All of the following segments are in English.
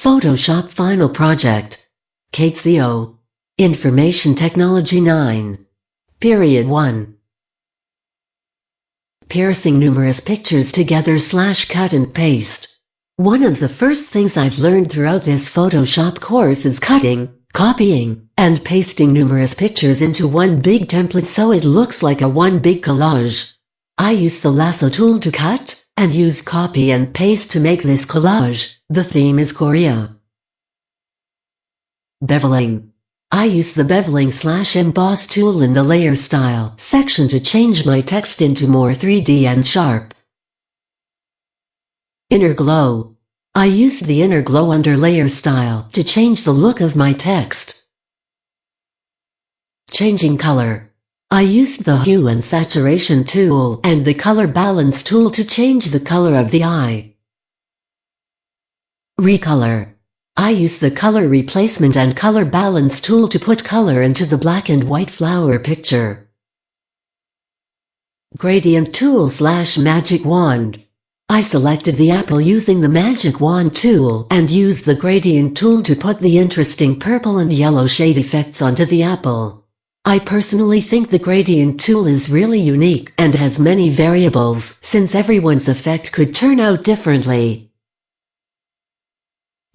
Photoshop Final Project. KCO. Information Technology 9. Period 1. Piercing numerous pictures together / cut and paste. One of the first things I've learned throughout this Photoshop course is cutting, copying, and pasting numerous pictures into one big template so it looks like a one big collage. I use the lasso tool to cut, and use copy and paste to make this collage. The theme is Korea. Beveling. I use the Beveling / emboss tool in the layer style section to change my text into more 3D and sharp. Inner glow. I used the inner glow under layer style to change the look of my text. Changing color. I used the hue and saturation tool and the color balance tool to change the color of the eye. Recolor. I use the color replacement and color balance tool to put color into the black and white flower picture. Gradient tool / magic wand. I selected the apple using the magic wand tool and used the gradient tool to put the interesting purple and yellow shade effects onto the apple. I personally think the gradient tool is really unique and has many variables since everyone's effect could turn out differently.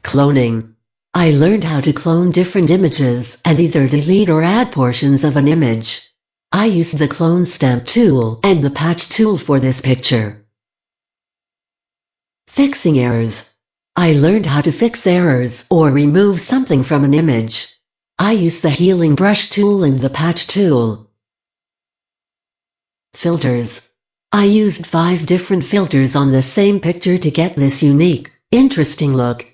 Cloning. I learned how to clone different images and either delete or add portions of an image. I used the clone stamp tool and the patch tool for this picture. Fixing errors. I learned how to fix errors or remove something from an image. I used the healing brush tool and the patch tool. Filters. I used 5 different filters on the same picture to get this unique, interesting look.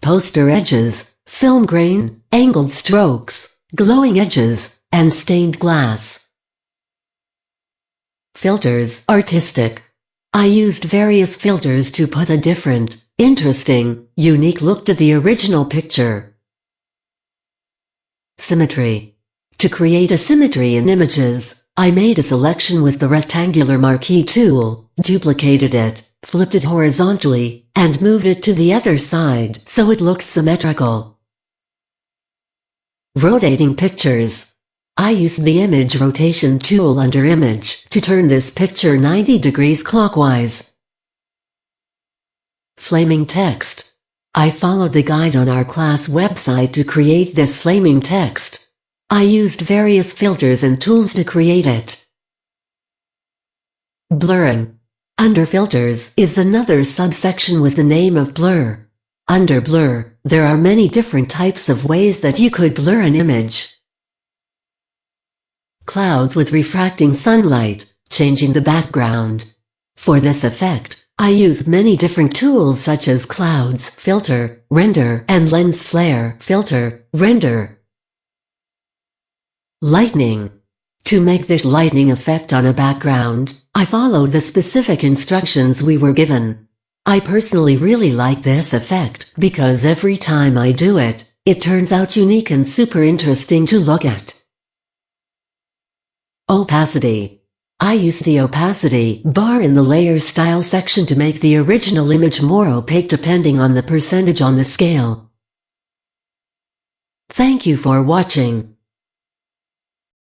Poster edges, film grain, angled strokes, glowing edges, and stained glass. Filters. Artistic. I used various filters to put a different, interesting, unique look to the original picture. Symmetry. To create a symmetry in images, I made a selection with the rectangular marquee tool, duplicated it, flipped it horizontally, and moved it to the other side so it looks symmetrical. Rotating pictures. I used the image rotation tool under image to turn this picture 90 degrees clockwise. Flaming text. I followed the guide on our class website to create this flaming text. I used various filters and tools to create it. Blurring. Under filters is another subsection with the name of blur. Under blur, there are many different types of ways that you could blur an image. Clouds with refracting sunlight, changing the background. For this effect, I use many different tools such as clouds, filter, render, and lens flare, filter, render. Lightning. To make this lightning effect on a background, I followed the specific instructions we were given. I personally really like this effect because every time I do it, it turns out unique and super interesting to look at. Opacity. I use the opacity bar in the layer style section to make the original image more opaque depending on the percentage on the scale. Thank you for watching.